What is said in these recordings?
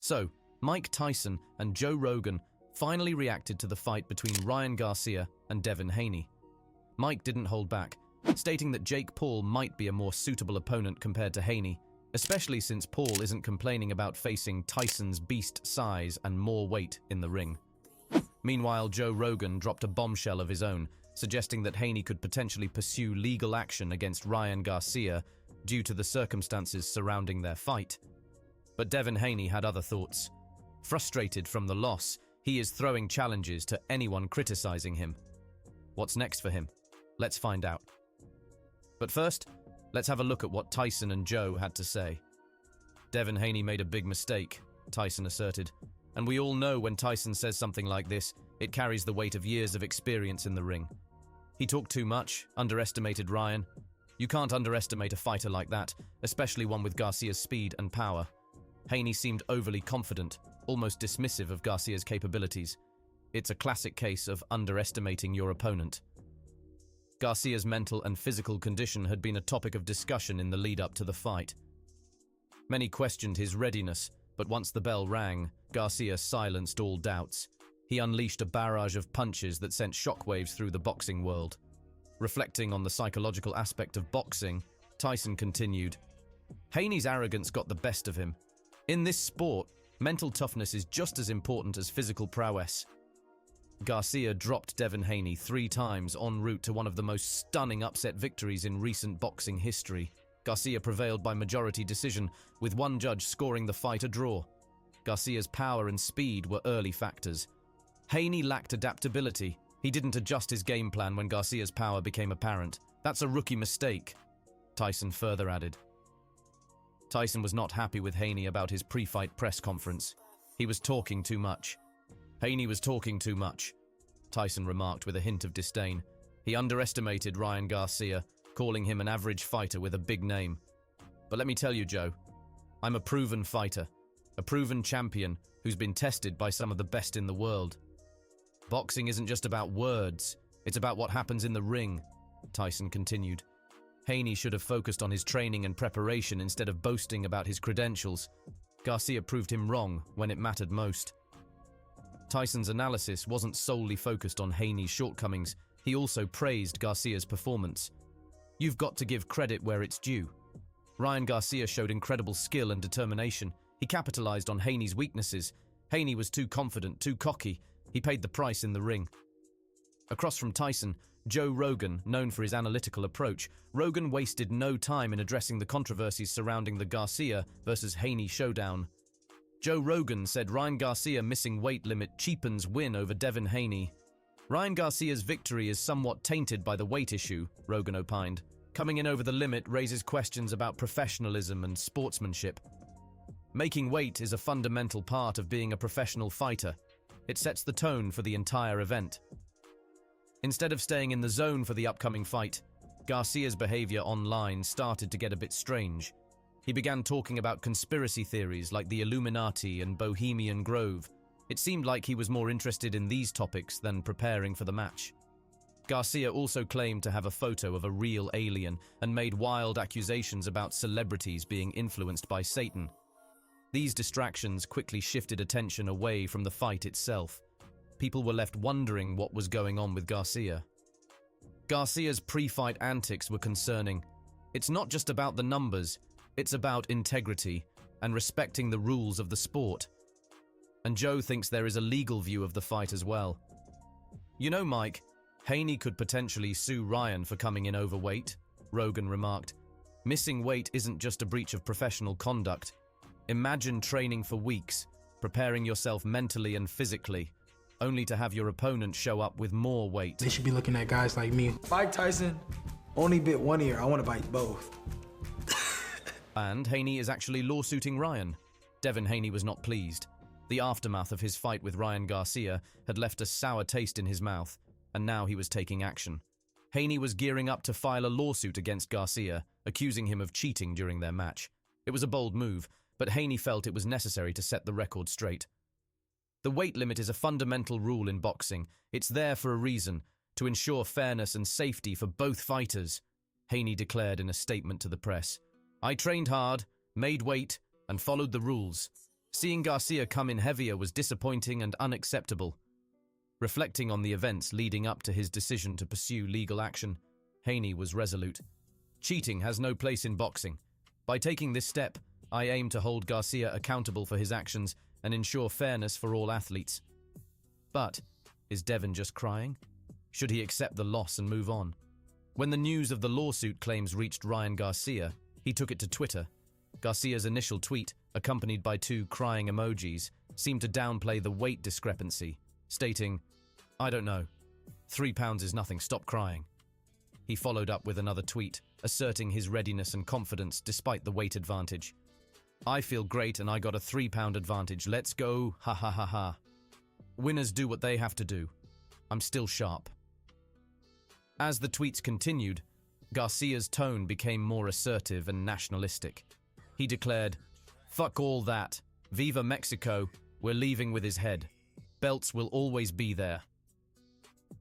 So, Mike Tyson and Joe Rogan finally reacted to the fight between Ryan Garcia and Devin Haney. Mike didn't hold back, stating that Jake Paul might be a more suitable opponent compared to Haney, especially since Paul isn't complaining about facing Tyson's beast size and more weight in the ring. Meanwhile, Joe Rogan dropped a bombshell of his own, suggesting that Haney could potentially pursue legal action against Ryan Garcia due to the circumstances surrounding their fight. But Devin Haney had other thoughts. Frustrated from the loss, he is throwing challenges to anyone criticizing him. What's next for him? Let's find out. But first, let's have a look at what Tyson and Joe had to say. Devin Haney made a big mistake, Tyson asserted. And we all know when Tyson says something like this, it carries the weight of years of experience in the ring. He talked too much, underestimated Ryan. You can't underestimate a fighter like that, especially one with Garcia's speed and power. Haney seemed overly confident, almost dismissive of Garcia's capabilities. It's a classic case of underestimating your opponent. Garcia's mental and physical condition had been a topic of discussion in the lead-up to the fight. Many questioned his readiness, but once the bell rang, Garcia silenced all doubts. He unleashed a barrage of punches that sent shockwaves through the boxing world. Reflecting on the psychological aspect of boxing, Tyson continued, Haney's arrogance got the best of him. In this sport, mental toughness is just as important as physical prowess. Garcia dropped Devin Haney 3 times en route to one of the most stunning upset victories in recent boxing history. Garcia prevailed by majority decision, with one judge scoring the fight a draw. Garcia's power and speed were early factors. Haney lacked adaptability. He didn't adjust his game plan when Garcia's power became apparent. That's a rookie mistake, Tyson further added. Tyson was not happy with Haney about his pre-fight press conference. He was talking too much. Haney was talking too much, Tyson remarked with a hint of disdain. He underestimated Ryan Garcia, calling him an average fighter with a big name. But let me tell you, Joe, I'm a proven fighter, a proven champion who's been tested by some of the best in the world. Boxing isn't just about words, it's about what happens in the ring, Tyson continued. Haney should have focused on his training and preparation instead of boasting about his credentials. Garcia proved him wrong when it mattered most. Tyson's analysis wasn't solely focused on Haney's shortcomings, he also praised Garcia's performance. You've got to give credit where it's due. Ryan Garcia showed incredible skill and determination. He capitalized on Haney's weaknesses. Haney was too confident, too cocky. He paid the price in the ring. Across from Tyson, Joe Rogan, known for his analytical approach, Rogan wasted no time in addressing the controversies surrounding the Garcia versus Haney showdown. Joe Rogan said Ryan Garcia missing weight limit cheapens win over Devin Haney. Ryan Garcia's victory is somewhat tainted by the weight issue, Rogan opined. Coming in over the limit raises questions about professionalism and sportsmanship. Making weight is a fundamental part of being a professional fighter. It sets the tone for the entire event. Instead of staying in the zone for the upcoming fight, Garcia's behavior online started to get a bit strange. He began talking about conspiracy theories like the Illuminati and Bohemian Grove. It seemed like he was more interested in these topics than preparing for the match. Garcia also claimed to have a photo of a real alien and made wild accusations about celebrities being influenced by Satan. These distractions quickly shifted attention away from the fight itself. People were left wondering what was going on with Garcia. Garcia's pre-fight antics were concerning. It's not just about the numbers, it's about integrity and respecting the rules of the sport. And Joe thinks there is a legal view of the fight as well. You know, Mike, Haney could potentially sue Ryan for coming in overweight, Rogan remarked. Missing weight isn't just a breach of professional conduct. Imagine training for weeks, preparing yourself mentally and physically, only to have your opponent show up with more weight. They should be looking at guys like me. Mike Tyson only bit one ear. I want to bite both. And Haney is actually lawsuiting Ryan. Devin Haney was not pleased. The aftermath of his fight with Ryan Garcia had left a sour taste in his mouth, and now he was taking action. Haney was gearing up to file a lawsuit against Garcia, accusing him of cheating during their match. It was a bold move, but Haney felt it was necessary to set the record straight. The weight limit is a fundamental rule in boxing. It's there for a reason, to ensure fairness and safety for both fighters, Haney declared in a statement to the press. I trained hard, made weight, and followed the rules. Seeing Garcia come in heavier was disappointing and unacceptable. Reflecting on the events leading up to his decision to pursue legal action, Haney was resolute. Cheating has no place in boxing. By taking this step, I aim to hold Garcia accountable for his actions and ensure fairness for all athletes. But, is Devin just crying? Should he accept the loss and move on? When the news of the lawsuit claims reached Ryan Garcia, he took it to Twitter. Garcia's initial tweet, accompanied by 2 crying emojis, seemed to downplay the weight discrepancy, stating, "I don't know. 3 pounds is nothing, stop crying." He followed up with another tweet, asserting his readiness and confidence despite the weight advantage. "I feel great and I got a 3-pound advantage, let's go, ha ha ha ha. Winners do what they have to do. I'm still sharp." As the tweets continued, Garcia's tone became more assertive and nationalistic. He declared, "Fuck all that. Viva Mexico. We're leaving with his head. Belts will always be there."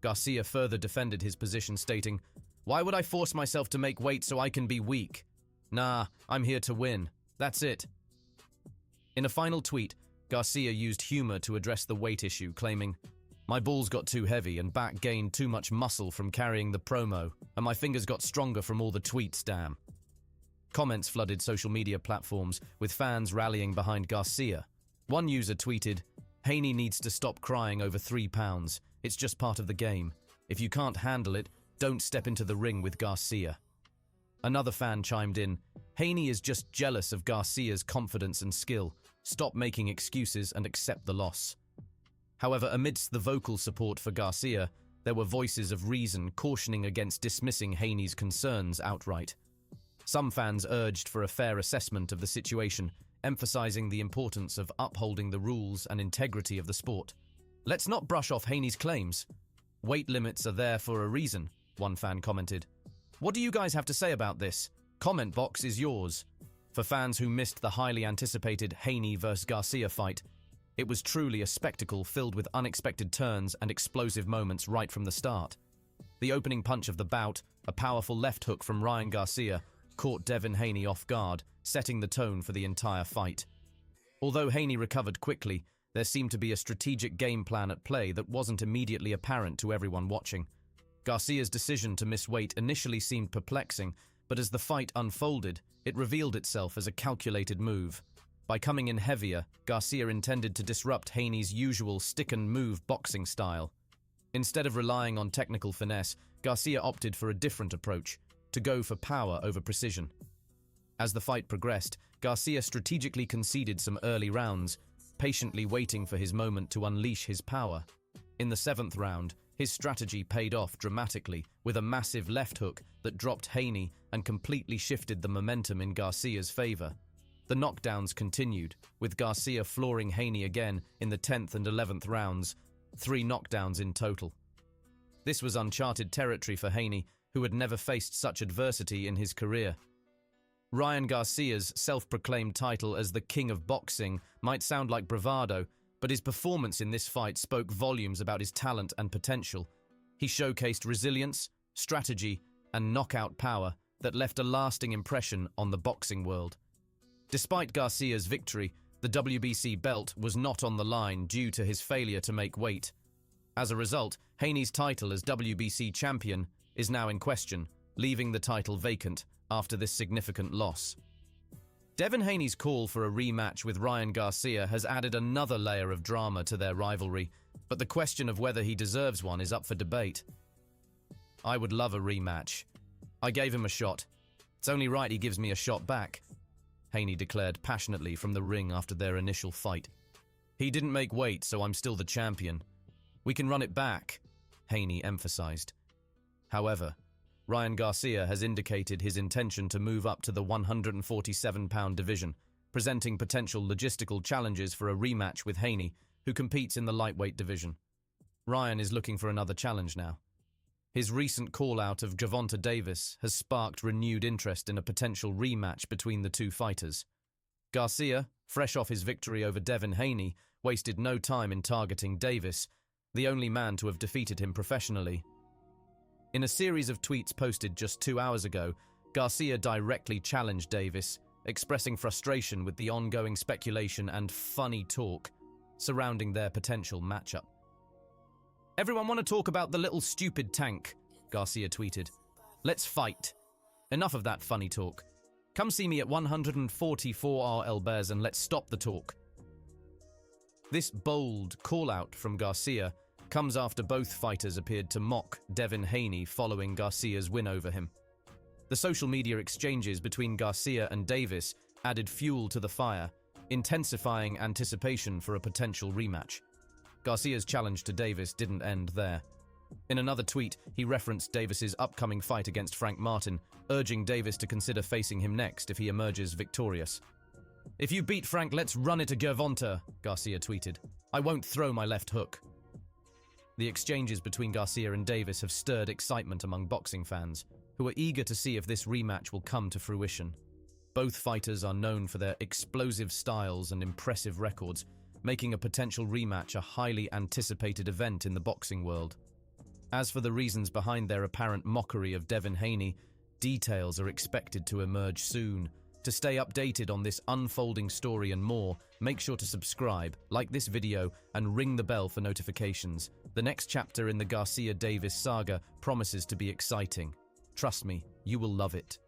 Garcia further defended his position, stating, "Why would I force myself to make weight so I can be weak? Nah, I'm here to win. That's it." In a final tweet, Garcia used humor to address the weight issue, claiming, "My balls got too heavy and back gained too much muscle from carrying the promo, and my fingers got stronger from all the tweets, damn." Comments flooded social media platforms, with fans rallying behind Garcia. One user tweeted, "Haney needs to stop crying over 3 pounds. It's just part of the game. If you can't handle it, don't step into the ring with Garcia." Another fan chimed in, "Haney is just jealous of Garcia's confidence and skill. Stop making excuses and accept the loss." However, amidst the vocal support for Garcia, there were voices of reason cautioning against dismissing Haney's concerns outright. Some fans urged for a fair assessment of the situation, emphasizing the importance of upholding the rules and integrity of the sport. "Let's not brush off Haney's claims. Weight limits are there for a reason," one fan commented. "What do you guys have to say about this? Comment box is yours." For fans who missed the highly anticipated Haney vs. Garcia fight, it was truly a spectacle filled with unexpected turns and explosive moments right from the start. The opening punch of the bout, a powerful left hook from Ryan Garcia, caught Devin Haney off guard, setting the tone for the entire fight. Although Haney recovered quickly, there seemed to be a strategic game plan at play that wasn't immediately apparent to everyone watching. Garcia's decision to miss weight initially seemed perplexing, but as the fight unfolded, it revealed itself as a calculated move. By coming in heavier, Garcia intended to disrupt Haney's usual stick-and-move boxing style. Instead of relying on technical finesse, Garcia opted for a different approach, to go for power over precision. As the fight progressed, Garcia strategically conceded some early rounds, patiently waiting for his moment to unleash his power. In the 7th round, his strategy paid off dramatically with a massive left hook that dropped Haney and completely shifted the momentum in Garcia's favor. The knockdowns continued, with Garcia flooring Haney again in the 10th and 11th rounds, 3 knockdowns in total. This was uncharted territory for Haney, who had never faced such adversity in his career. Ryan Garcia's self-proclaimed title as the King of Boxing might sound like bravado, but his performance in this fight spoke volumes about his talent and potential. He showcased resilience, strategy, and knockout power that left a lasting impression on the boxing world. Despite Garcia's victory, the WBC belt was not on the line due to his failure to make weight. As a result, Haney's title as WBC champion is now in question, leaving the title vacant after this significant loss. Devin Haney's call for a rematch with Ryan Garcia has added another layer of drama to their rivalry, but the question of whether he deserves one is up for debate. "I would love a rematch. I gave him a shot. It's only right he gives me a shot back," Haney declared passionately from the ring after their initial fight. "He didn't make weight, so I'm still the champion. We can run it back," Haney emphasized. However, Ryan Garcia has indicated his intention to move up to the 147-pound division, presenting potential logistical challenges for a rematch with Haney, who competes in the lightweight division. Ryan is looking for another challenge now. His recent call-out of Gervonta Davis has sparked renewed interest in a potential rematch between the two fighters. Garcia, fresh off his victory over Devin Haney, wasted no time in targeting Davis, the only man to have defeated him professionally. In a series of tweets posted just 2 hours ago, Garcia directly challenged Davis, expressing frustration with the ongoing speculation and funny talk surrounding their potential matchup. "Everyone want to talk about the little stupid tank," Garcia tweeted. "Let's fight. Enough of that funny talk. Come see me at 144 RL Bears and let's stop the talk." This bold call-out from Garcia comes after both fighters appeared to mock Devin Haney following Garcia's win over him. The social media exchanges between Garcia and Davis added fuel to the fire, intensifying anticipation for a potential rematch. Garcia's challenge to Davis didn't end there. In another tweet, he referenced Davis's upcoming fight against Frank Martin, urging Davis to consider facing him next if he emerges victorious. "If you beat Frank, let's run it to Gervonta," Garcia tweeted. "I won't throw my left hook." The exchanges between Garcia and Davis have stirred excitement among boxing fans, who are eager to see if this rematch will come to fruition. Both fighters are known for their explosive styles and impressive records, making a potential rematch a highly anticipated event in the boxing world. As for the reasons behind their apparent mockery of Devin Haney, details are expected to emerge soon. To stay updated on this unfolding story and more, make sure to subscribe, like this video, and ring the bell for notifications. The next chapter in the Garcia-Davis saga promises to be exciting. Trust me, you will love it.